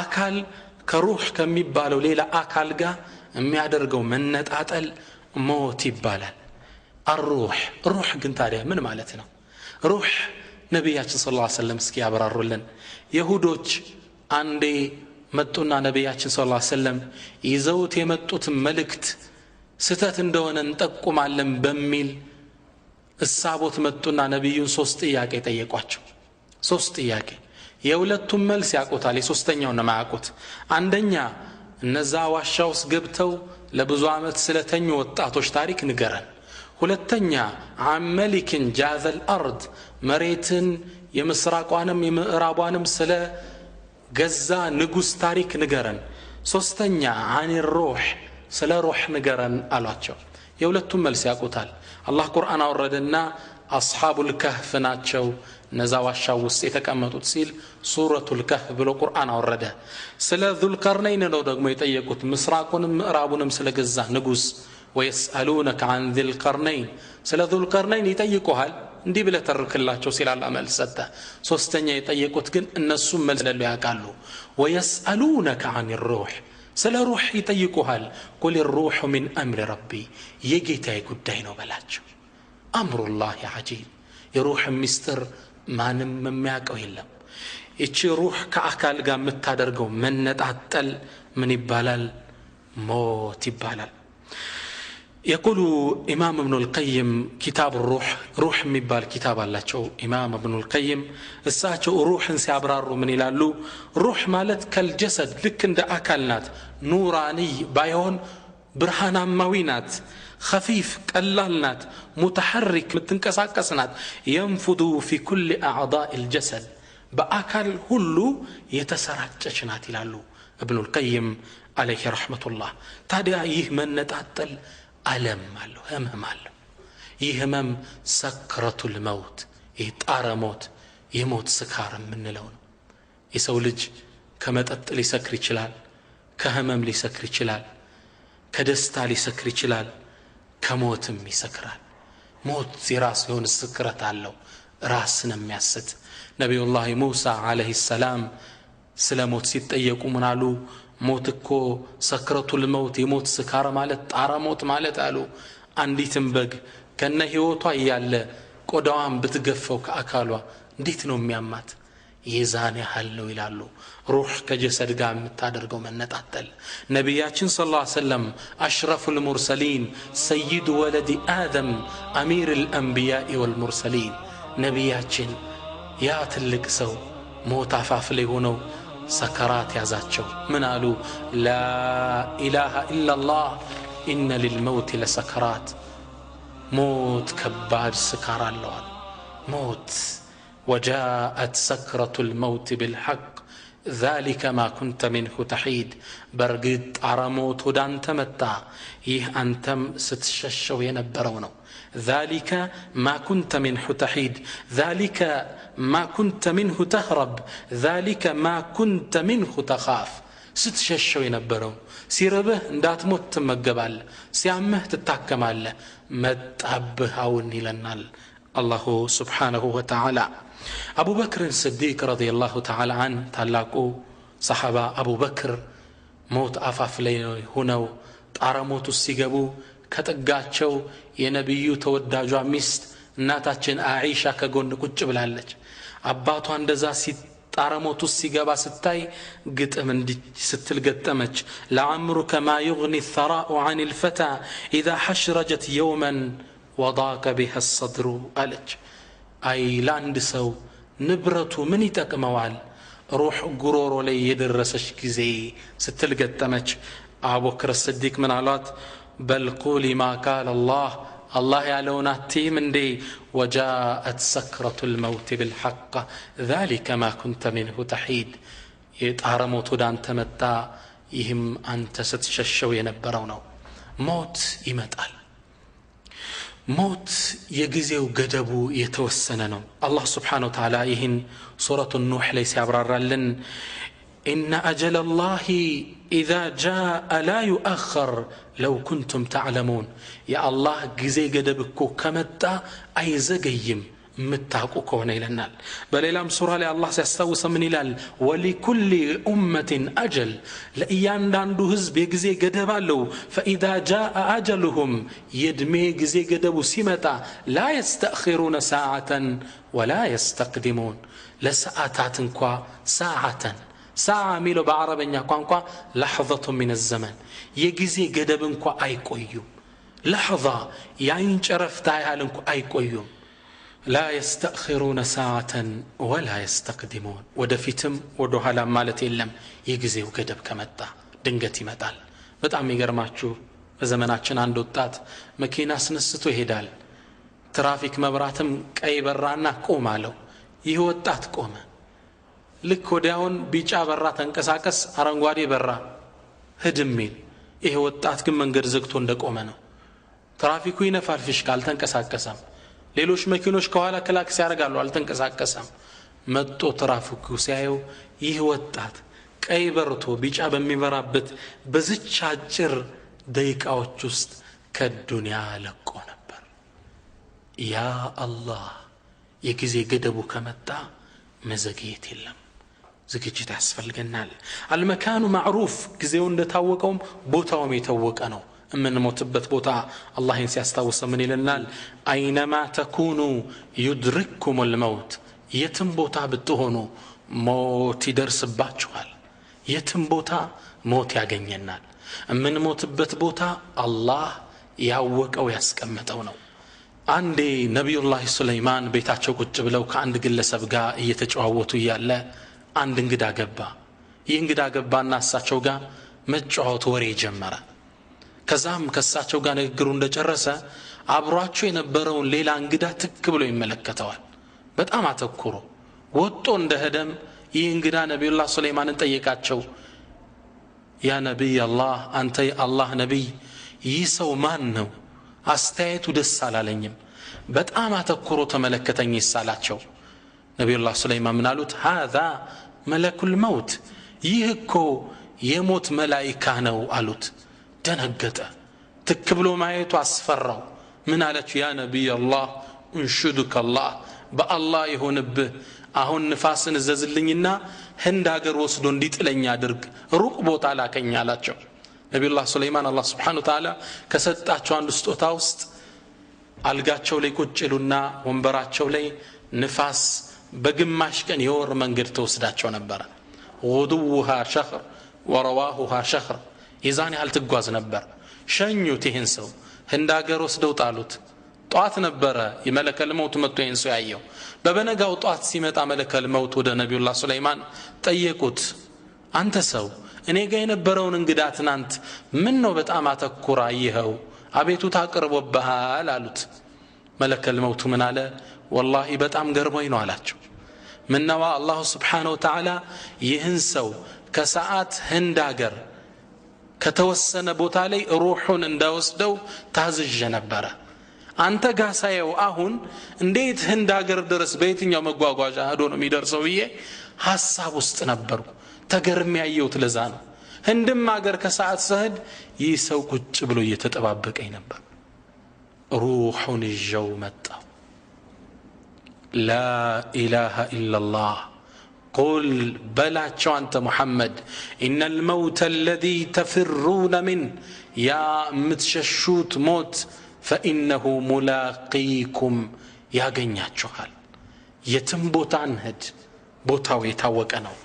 አካል ከሩህ ከሚባለው ሌላ አካል ጋር የሚያደርገው መነጣጠል ሞት ይባላል። الروح ግን ታዲያ ምን ማለት ነው? ሩህ ነብያችን ሰለላሁ ዐለይሂ ወሰለም እስኪ ያብራሩልን። ይሁዶች አንዴ መጡና ነብያችን ሰለላሁ ዐለይሂ ወሰለም ይዘውት የመጡት መልእክት ስተት እንደሆነ እንጠቁማለን በሚል እሳቦት መጡና ነብዩን 3 ጥያቄ ጠየቋቸው። 3 ጥያቄ። የሁለቱም መልስ ያውቁታል፣ የሶስተኛውን ነው የማያውቁት። አንደኛ እነዛ ዋሻ ውስጥ ገብተው ለብዙ ዓመት ስለተኙ ወጣቶች ታሪክ ንገረን። ሁለተኛ አመሊክን ጃዘል አርድ መሬትን የምስራቋንም የምዕራቧንም ስለ ገዛ ንጉስ ታሪክ ንገረን። ሶስተኛ አን الروح ስለ ሩህ ንገረን አሏቸው። የሁለቱም መልስ ያውቁታል። አላህ ቁርአን አወረደና አስሐቡል ከህፍ ናቸው እነዛ ዋሻ ውስጥ የተቀመጡት ሲል ሱረቱል ከህፍ ብሎ ቁርአን አወረደ። ስለ ዙልቀርነይን ነው ደግሞ የጠየቁት ምስራቁንም ምዕራቡንም ስለ ገዛ ንጉስ። ويسألونك عن ذي القرنين ስለ ዙልቀርነይን ይጠይቁሃል እንዲህ ብለህ ተርክላቸው ሲል አላህ መልስ ሰጠ። ሶስተኛ የጠየቁት ግን እነሱም መልስ ለሉ ያውቃሉ። ويسألونك عن الروح ስለ ሩህ ይጠይቁሃል قل الروح من أمر ربي የጌታዬ ጉዳይ ነው በላቸው። አምሩላህ عجيب የሩህ ሚስጥር ማንም የሚያውቀው የለም። እቺ ሩህ ከአካል ጋር የምታደርገው መነጣጠል ምን ይባላል? ሞት ይባላል። يقول إمام ابن القيم كتاب روح ميبال كتاب الله إمام ابن القيم الساعة روح سيابرار من يلالو روح مالت كالجسد لكن دا أكلنات نوراني بايون برهان موينات خفيف كاللالنات متحرك متنكساكسنات ينفذ في كل أعضاء الجسد بأكل هلو يتسرعجشنات يلالو ابن القيم عليه رحمة الله تادي من نتعطل ألم ماله همم ماله يهمم سكرة الموت يطار موت يموت سكار من لون يسولج كما تطل يسكر يشلال كهمم ليسكر يشلال كدستا ليسكر يشلال كموتم يسكرال موت راس يون السكرة الله راسنا مياست نبي الله موسى عليه السلام سلاموت ሲጠየቁ ምን አሉ? ሞት እኮ ሰክረቱል መውት የሞት ስካር ማለት ጣራ ሞት ማለት አሉ። አንዲትም በግ ከነ ህይወቷ ያለ ቆዳዋን ብትገፈው ከአካሏ እንዴት ነው የሚያማት? የዛን ያህል ነው ይላሉ። ሩህ ከጀሰድ ጋር የምታደርገው መነጣጠል። ነብያችን ሰለላሁ ዐለይሂ ወሰለም አሽረፉል ሙርሰሊን ሰይድ ወለዲ አደም አሚሩል አንቢያኢ ወልሙርሰሊን ነብያችን ያ ትልቅ ሰው ሞት አፋፍ ላይ ሆነው سكرات يازاتشو من قالوا لا إله إلا الله إن للموت لسكرات موت كبار سكر الله موت وجاءت سكرة الموت بالحق ذلك ما كنت منه تحيد برقد عرموت ودان تمتع يه أنتم ستششو ينبرونه ذلك ما كنت منه تحيد ذلك ما كنت منه تهرب ذلك ما كنت منه تخاف ستششو ينبرو سيربه اندات موت تمقبال سيامه تتحكمال متعبهاون لنال الله سبحانه وتعالى أبو بكر الصديق رضي الله تعالى عنه تلاقوا صحابة أبو بكر موت أفاف لينو هنو تعرموت السيقبو ከተጋቸው የነብዩ ተወዳጇ ሚስት እናታችን አኢሻ ከጎን ቁጭ ብላለች። አባቷ እንደዛ ሲጣረሞቱ ሲገባ ስታይ ግጥም እንዲህ ስትል ገጠመች። ለአምሩከ ማ يغني الثراء عن الفتى اذا حشرجت يوما وضاق بها الصدر አለች። አይ ላንድ ሰው ንብረቱ ምን ይጠቅመዋል ሩህ ጉሮሮ ላይ የደረሰች ጊዜ ስትል ገጠመች። አቡበክር الصديق ምን አሏት? بل قولي ما قال الله يعلون التيم دي وجاءت سكرة الموت بالحق ذلك ما كنت منه تحيد يتعرموت ودان تمتع يهم أنت ستششو ينبرونه موت يمتقل موت يجزي وقدبو يتوسننو الله سبحانه وتعالى يهن سورة النوح ليس يبرر لن إن أجل الله إذا جاء لا يؤخر لو كنتم تعلمون يا الله جزي قدبكو كمتا أي زقيم ምታቁ ከሆነ ይለናል። በሌላም ሱራ ላይ አላህ ሲያስታውስ ምን ይላል? ወሊኩሊ ኡመቲን አጀል፣ ለእያንዳንዱ ህዝብ የጊዜ ገደብ አለው። ፈኢዛ ጃአ አጀሉሁም፣ የእድሜ ጊዜ ገደቡ ሲመጣ ላ የስተእኺሩነ ሰዓተን ወላ የስተቅድሙን፣ ለሰዓታት እንኳ ሰዓተን፣ ሰዓ የሚለው በአረበኛ ቋንቋ ለሕظة من الزمن፣ የጊዜ ገደብ እንኳ አይቆዩም። ለሕظة የአይን ጨረፍታ ያህል እንኳ አይቆዩም። لا يستأخرون ساعة ولا يستقدمون، ወደፊትም ወደ ኋላ ማለት የለም። የጊዜው ገደብ ከመጣ ድንገት ይመጣል። በጣም ይገርማችሁ በዘመናችን አንድ ወጣት መኪና አስነስቶ ይሄዳል። ትራፊክ መብራትም ቀይ በራና ቆም አለው። ይህ ወጣት ቆመ። ልክ ወዲያውን ቢጫ በራ ተንቀሳቀስ፣ አረንጓዴ በራ ህድሚል። ይሄ ወጣት ግን መንገድ ዘግቶ እንደቆመ ነው። ትራፊኩ ይነፋል፣ ፊሽካ አልተንቀሳቀሰም። ሌሎች መኪኖች ከኋላ ክላክስ ያደርጋሉ፣ አልተንቀሳቀሰም። መጥቶ ትራፊኩ ሲያየው ይህ ወጣት ቀይ በርቶ ቢጫ በሚበራበት በዚች አጭር ደቂቃዎች ውስጥ ከዱንያ ለቆ ነበር። ያ አላህ፣ የጊዜ ገደቡ ከመጣ መዘግየት የለም፣ ዝግጅት ያስፈልገናል። አልመካኑ ማዕሩፍ፣ ጊዜው እንደታወቀውም ቦታውም የታወቀ ነው። የምንሞትበት ቦታ አላህን ሲያስታውስ ምን ይለናል? አይነማ ተኩኑ ዩድሪክኩም ልመውት፣ የትም ቦታ ብትሆኑ ሞት ይደርስባችኋል። የትም ቦታ ሞት ያገኘናል። የምንሞትበት ቦታ አላህ ያወቀው ያስቀመጠው ነው። አንዴ ነቢዩላህ ሱለይማን ቤታቸው ቁጭ ብለው ከአንድ ግለሰብ ጋር እየተጨዋወቱ እያለ አንድ እንግዳ ገባ። ይህ እንግዳ ገባና እሳቸው ጋር መጫወት ወሬ ጀመረ። ከዛም ከሳቸው ጋር ንግግሩ እንደጨረሰ አብሯቸው የነበረውን ሌላ እንግዳ ትክ ብሎ ይመለከተዋል። በጣም አተኩሮ ወጥቶ እንደሄደም ይህ እንግዳ ነቢዩላህ ሱለይማንን ጠየቃቸው። ያ ነቢይ አላህ፣ አንተ የአላህ ነቢይ፣ ይህ ሰው ማን ነው? አስተያየቱ ደስ አላለኝም። በጣም አተኩሮ ተመለከተኝ ይሳላቸው። ነቢዩላህ ሱለይማን ምን አሉት? ሃዛ መለኩል መውት፣ ይህ እኮ የሞት መላኢካ ነው አሉት። ደነገጠ። ትክ ብሎ ማየቱ አስፈራው። ምን አለችው? ያ ነቢይ አላህ እንሹዱከ አላህ፣ በአላህ ይሆንብህ፣ አሁን ንፋስን እዘዝልኝና ህንድ ሀገር ወስዶ እንዲጥለኝ አድርግ፣ ሩቅ ቦታ ላከኝ አላቸው። ነቢዩላህ ሱለይማን አላህ ስብሓነሁ ወተዓላ ከሰጣቸው አንዱ ስጦታ ውስጥ አልጋቸው ላይ ቁጭ ይሉና ወንበራቸው ላይ ንፋስ በግማሽ ቀን የወር መንገድ ተወስዳቸው ነበረ። ጉዱውሃ ሸኽር ወረዋሁሃ ሸኽር፣ የዛን ያህል ትጓዝ ነበር። ሸኙት። ይህን ሰው ህንድ ሀገር ወስደው ጣሉት። ጧት ነበረ የመለከል መውት መጥቶ ይህን ሰው ያየው። በበነጋው ጧት ሲመጣ መለከል መውት ወደ ነቢዩላህ ሱለይማን ጠየቁት። አንተ ሰው እኔ ጋር የነበረውን እንግዳ ትናንት ምን ነው በጣም አተኩራ ይኸው አቤቱታ አቅርቦብሃል አሉት። መለከል መውቱ ምን አለ? ወላሂ በጣም ገርሞኝ ነው አላቸው። ምነዋ አላሁ ስብሓነሁ ወተዓላ ይህን ሰው ከሰዓት ህንድ ሀገር ከተወሰነ ቦታ ላይ ሩሑን እንዳወስደው ታዝዤ ነበረ። አንተ ጋር ሳየው አሁን እንዴት ህንድ ሀገር ድረስ በየትኛው መጓጓዣ ሄዶ ነው የሚደርሰው ብዬ ሐሳብ ውስጥ ነበርኩ። ተገርሜ ያየሁት ለዛ ነው። ህንድም ሀገር ከሰዓት ስሄድ ይህ ሰው ቁጭ ብሎ እየተጠባበቀኝ ነበር። ሩሑን ይዤው መጣሁ። ላ ኢላሃ ኢላላህ قل بلاچو انت محمد ان الموت الذي تفرون من يا متششوت موت فانه ملاقيكم ያገኛችኋል። የትም ቦታ እንሂድ ቦታው የታወቀ ነው።